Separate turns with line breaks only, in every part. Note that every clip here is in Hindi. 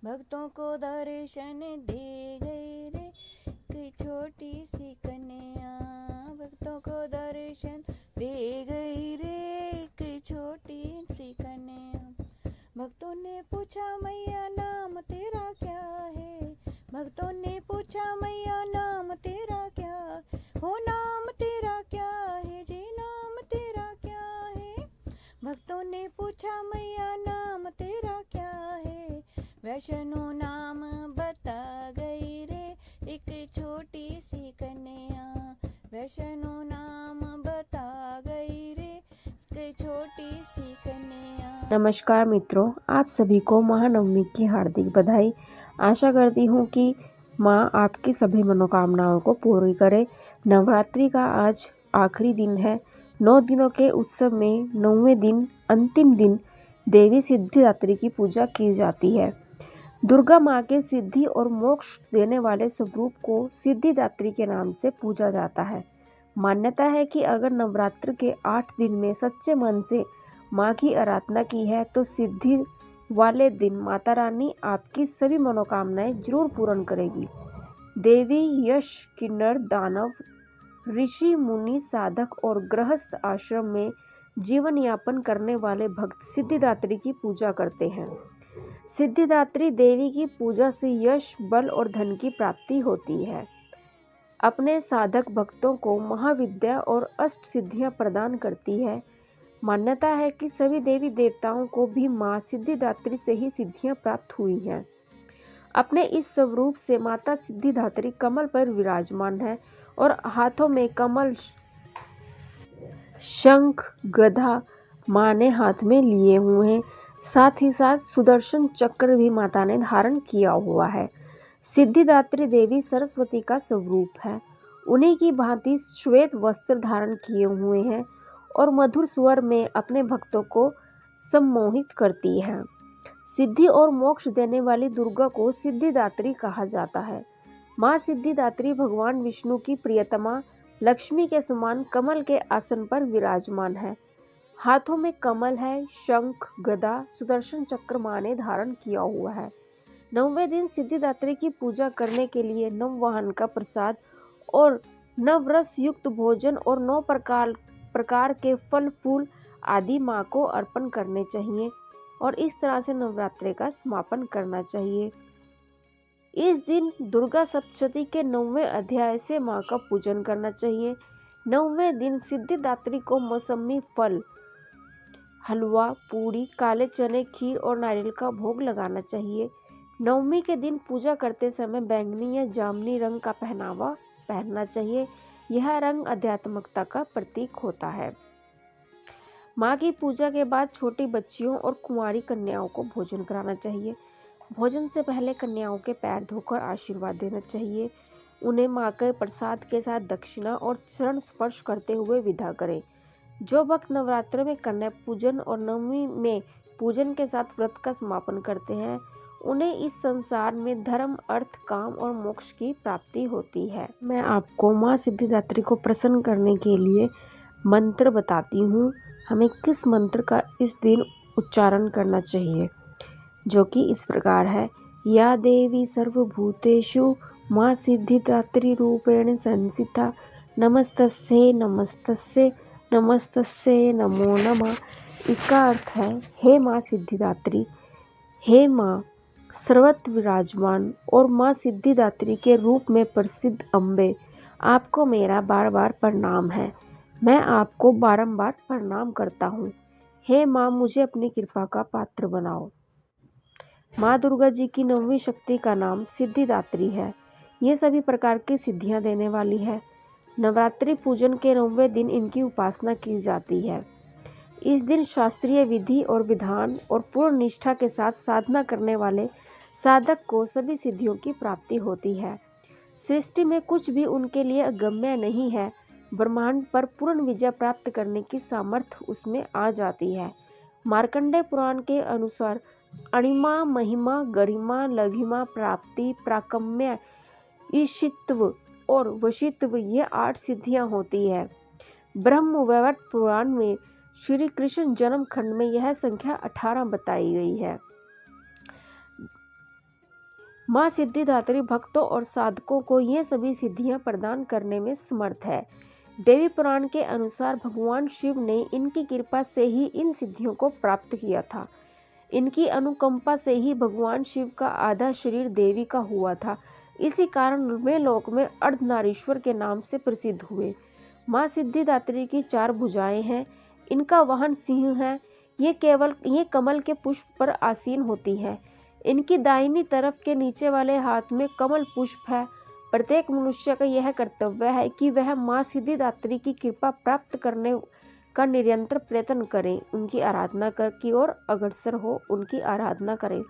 भक्तों को दर्शन दे गई रे एक छोटी सी कन्या। भक्तों को दर्शन दे गई रे एक छोटी सी कन्या। भक्तों ने पूछा मैया नाम तेरा क्या है। भक्तों ने पूछा मैया नाम तेरा क्या। हो नाम तेरा क्या है जी, नाम तेरा क्या है। भक्तों ने पूछा मैया नाम तेरा क्या है। वैष्णो नाम बता गई रे एक छोटी सी कन्या। वैष्णो नाम बता गई रे एक छोटी सी कन्या।
नमस्कार मित्रों, आप सभी को महानवमी की हार्दिक बधाई। आशा करती हूँ कि माँ आपकी सभी मनोकामनाओं को पूरी करे। नवरात्रि का आज आखिरी दिन है। 9 दिनों के उत्सव में 9वें दिन अंतिम दिन देवी सिद्धिदात्री की पूजा की जाती है। दुर्गा माँ के सिद्धि और मोक्ष देने वाले स्वरूप को सिद्धिदात्री के नाम से पूजा जाता है। मान्यता है कि अगर नवरात्र के 8 दिन में सच्चे मन से माँ की आराधना की है तो सिद्धि वाले दिन माता रानी आपकी सभी मनोकामनाएं जरूर पूर्ण करेगी। देवी यश, किन्नर, दानव, ऋषि, मुनि, साधक और गृहस्थ आश्रम में जीवन यापन करने वाले भक्त सिद्धिदात्री की पूजा करते हैं। सिद्धिदात्री देवी की पूजा से यश, बल और धन की प्राप्ति होती है। अपने साधक भक्तों को महाविद्या और अष्ट सिद्धियां प्रदान करती है। मान्यता है कि सभी देवी देवताओं को भी माँ सिद्धिदात्री से ही सिद्धियां प्राप्त हुई हैं। अपने इस स्वरूप से माता सिद्धिदात्री कमल पर विराजमान है और हाथों में कमल, शंख, गदा माँ ने हाथ में लिए हुए हैं। साथ ही साथ सुदर्शन चक्र भी माता ने धारण किया हुआ है। सिद्धिदात्री देवी सरस्वती का स्वरूप है। उन्हीं की भांति श्वेत वस्त्र धारण किए हुए हैं और मधुर स्वर में अपने भक्तों को सम्मोहित करती है। सिद्धि और मोक्ष देने वाली दुर्गा को सिद्धिदात्री कहा जाता है। माँ सिद्धिदात्री भगवान विष्णु की प्रियतमा लक्ष्मी के समान कमल के आसन पर विराजमान है। हाथों में कमल है, शंख, गदा, सुदर्शन चक्र माँ ने धारण किया हुआ है। 9वें दिन सिद्धिदात्री की पूजा करने के लिए नववाहन का प्रसाद और नवरस युक्त भोजन और 9 प्रकार के फल फूल आदि माँ को अर्पण करने चाहिए और इस तरह से नवरात्रि का समापन करना चाहिए। इस दिन दुर्गा सप्तशती के 9वें अध्याय से माँ का पूजन करना चाहिए। 9वें दिन सिद्धिदात्री को मौसमी फल, हलवा, पूड़ी, काले चने, खीर और नारियल का भोग लगाना चाहिए। नवमी के दिन पूजा करते समय बैंगनी या जामुनी रंग का पहनावा पहनना चाहिए। यह रंग आध्यात्मिकता का प्रतीक होता है। माँ की पूजा के बाद छोटी बच्चियों और कुंवारी कन्याओं को भोजन कराना चाहिए। भोजन से पहले कन्याओं के पैर धोकर आशीर्वाद देना चाहिए। उन्हें माँ के प्रसाद के साथ दक्षिणा और चरण स्पर्श करते हुए विदा करें। जो भक्त नवरात्र में कन्या पूजन और नवमी में पूजन के साथ व्रत का समापन करते हैं, उन्हें इस संसार में धर्म, अर्थ, काम और मोक्ष की प्राप्ति होती है। मैं आपको माँ सिद्धिदात्री को प्रसन्न करने के लिए मंत्र बताती हूँ। हमें किस मंत्र का इस दिन उच्चारण करना चाहिए, जो कि इस प्रकार है। या देवी सर्वभूतेषु माँ सिद्धिदात्री रूपेण संस्थिता नमस्तस्यै नमस्तस्यै नमस्तस्यै नमो नमः। इसका अर्थ है, हे माँ सिद्धिदात्री, हे माँ सर्वत्र विराजमान और माँ सिद्धिदात्री के रूप में प्रसिद्ध अम्बे, आपको मेरा बार बार प्रणाम है। मैं आपको बारंबार प्रणाम करता हूँ। हे माँ, मुझे अपनी कृपा का पात्र बनाओ। माँ दुर्गा जी की 9वीं शक्ति का नाम सिद्धिदात्री है। ये सभी प्रकार की सिद्धियाँ देने वाली है। नवरात्रि पूजन के 9वें दिन इनकी उपासना की जाती है। इस दिन शास्त्रीय विधि और विधान और पूर्ण निष्ठा के साथ साधना करने वाले साधक को सभी सिद्धियों की प्राप्ति होती है। सृष्टि में कुछ भी उनके लिए अगम्य नहीं है। ब्रह्मांड पर पूर्ण विजय प्राप्त करने की सामर्थ्य उसमें आ जाती है। मार्कंडेय पुराण के अनुसार अणिमा, महिमा, गरिमा, लघिमा, प्राप्ति, प्राकम्य, ईशित्व और वशित्व, ये 8 सिद्धियां होती है। ब्रह्म वैवर्त पुराण में श्री कृष्ण जन्म खंड में यह संख्या 18 बताई गई है। माँ सिद्धिदात्री भक्तों और साधकों को ये सभी सिद्धियां प्रदान करने में समर्थ है। देवी पुराण के अनुसार भगवान शिव ने इनकी कृपा से ही इन सिद्धियों को प्राप्त किया था। इनकी अनुकंपा से ही भगवान शिव का आधा शरीर देवी का हुआ था। इसी कारण वे लोक में अर्धनारीश्वर के नाम से प्रसिद्ध हुए। माँ सिद्धिदात्री की 4 भुजाएं हैं। इनका वाहन सिंह है। ये कमल के पुष्प पर आसीन होती है। इनकी दाहिनी तरफ के नीचे वाले हाथ में कमल पुष्प है। प्रत्येक मनुष्य का यह कर्तव्य है कि वह माँ सिद्धिदात्री की कृपा प्राप्त करने का निरंतर प्रयत्न करें, उनकी आराधना कर की ओर अग्रसर हो, उनकी आराधना करें।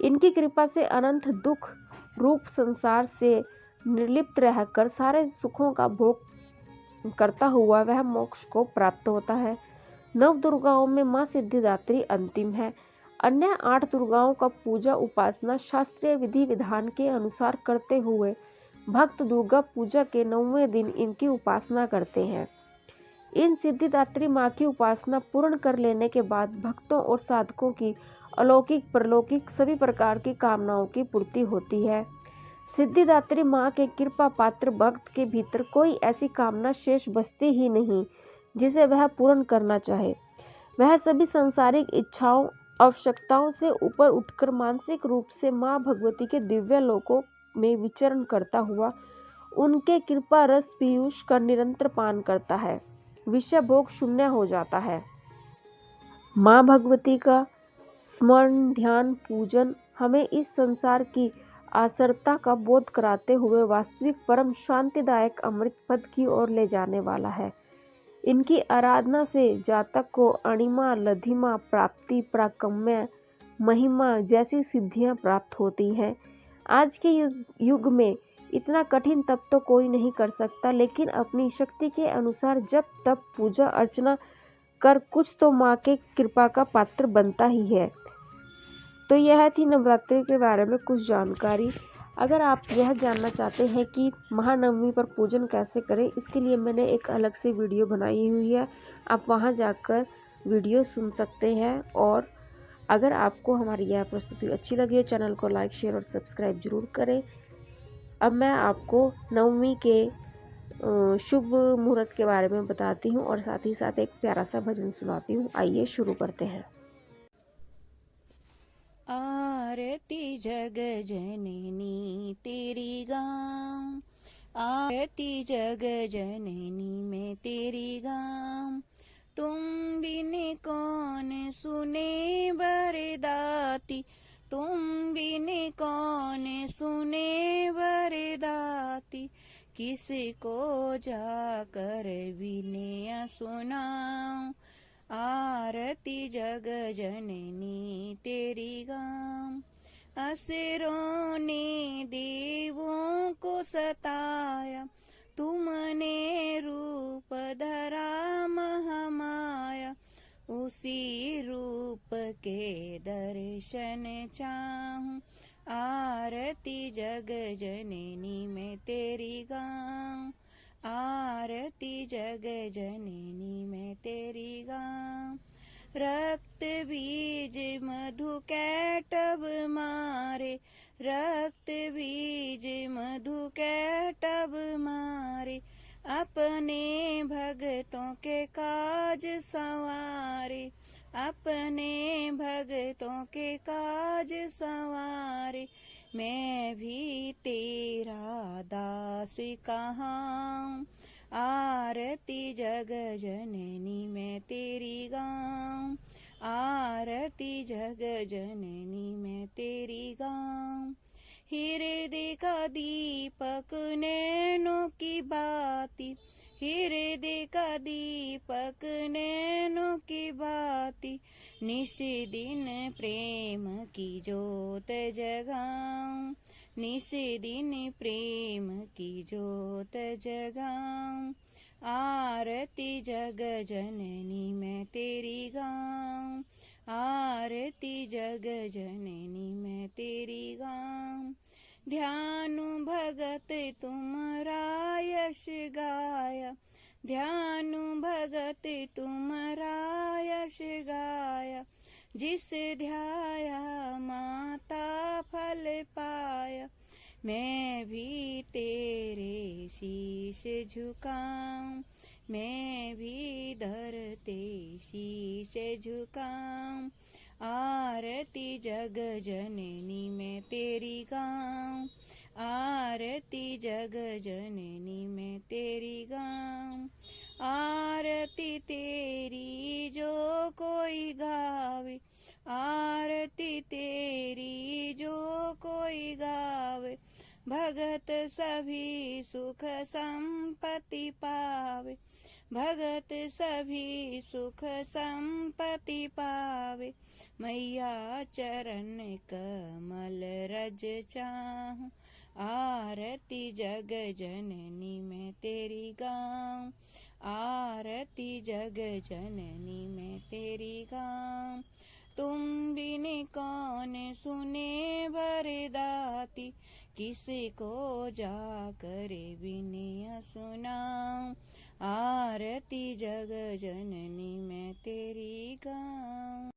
इनकी कृपा से अनंत दुख रूप संसार से निर्लिप्त रहकर सारे सुखों का भोग करता हुआ वह मोक्ष को प्राप्त होता है। 9 दुर्गाओं में माँ सिद्धिदात्री अंतिम है। अन्य 8 दुर्गाओं का पूजा उपासना शास्त्रीय विधि विधान के अनुसार करते हुए भक्त दुर्गा पूजा के 9वें दिन इनकी उपासना करते हैं। इन सिद्धिदात्री माँ की उपासना पूर्ण कर लेने के बाद भक्तों और साधकों की अलौकिक परलौकिक सभी प्रकार की कामनाओं की पूर्ति होती है। सिद्धिदात्री माँ के कृपा पात्र भक्त के भीतर कोई ऐसी कामना शेष बचती ही नहीं जिसे वह पूर्ण करना चाहे। वह सभी सांसारिक इच्छाओं आवश्यकताओं से ऊपर उठकर मानसिक रूप से माँ भगवती के दिव्य लोकों में विचरण करता हुआ उनके कृपा रस पीयूष का निरंतर पान करता है। विषय भोग शून्य हो जाता है। माँ भगवती का स्मरण ध्यान पूजन हमें इस संसार की आसरता का बोध कराते हुए वास्तविक परम शांतिदायक अमृत पद की ओर ले जाने वाला है। इनकी आराधना से जातक को अणिमा लधिमा प्राप्ति प्राकम्य महिमा जैसी सिद्धियां प्राप्त होती हैं। आज के युग में इतना कठिन तप तो कोई नहीं कर सकता, लेकिन अपनी शक्ति के अनुसार जब तप पूजा अर्चना कर कुछ तो माँ के कृपा का पात्र बनता ही है। तो यह थी नवरात्रि के बारे में कुछ जानकारी। अगर आप यह जानना चाहते हैं कि महानवमी पर पूजन कैसे करें, इसके लिए मैंने एक अलग से वीडियो बनाई हुई है। आप वहां जाकर वीडियो सुन सकते हैं। और अगर आपको हमारी यह प्रस्तुति अच्छी लगी हो, चैनल को लाइक शेयर और सब्सक्राइब जरूर करें। अब मैं आपको नवमी के शुभ मुहूर्त के बारे में बताती हूँ और साथ ही साथ एक प्यारा सा भजन सुनाती हूँ। आइए शुरू करते हैं।
आरती जग जननी तेरी गाँव, आरती जग जननी में तेरी गाँव। तुम बिन कौन सुने बरदाती, तुम बिन कौन सुने बरदाती। किसको जाकर बिनया सुनाऊं, आरती जग जननी तेरी गाँव। असुरों ने देवों को सताया, तुमने रूप धरा महामाया। उसी रूप के दर्शन चाहूं, आरती जग जननी में तेरी गाँव। आरती जग जननी में तेरी गाँव। रक्त बीज मधु कैटब मारे, रक्त बीज मधु कैटब मारे। अपने भगतों के काज संवारे, अपने भगतों के काज संवारे। मैं भी तेरा दास कहाऊं, आरती जग जननी में तेरी गाँव। आरती जग जननी में तेरी गाँव। हृदय का दीपक नैनों की बाती, हृदय का दीपक नैनों की बाती। निश दिन प्रेम की जोत जगाऊं, निश दिन प्रेम की जोत जगाऊं। आरती जग जननी में तेरी गाँव। आरती जग जननी में तेरी गाँव। ध्यान भगत तुम्हारा यश गाया, ध्यान भगत तुम्हारा यश गाया। जिस ध्याया माता फल पाया, मैं भी तेरे शीश झुकाऊं, मैं भी धरते शीश झुकाऊं। आरती जग जननी मैं तेरी गाऊं, आरती जग जननी मैं तेरी गाऊं। आरती तेरी जो कोई गावे, आरती तेरी जो कोई गावे। भगत सभी सुख संपत्ति पावे, भगत सभी सुख संपत्ति पावे। मैया चरण कमल रज चाहूं, आरती जग जननी मैं तेरी गाऊं, आरती जग जननी मैं तेरी गाऊं। तुम बिन कौन सुने बरदाती, किसी को जा करे बिनिया सुनाऊं। आरती जग जननी मैं तेरी गाऊं।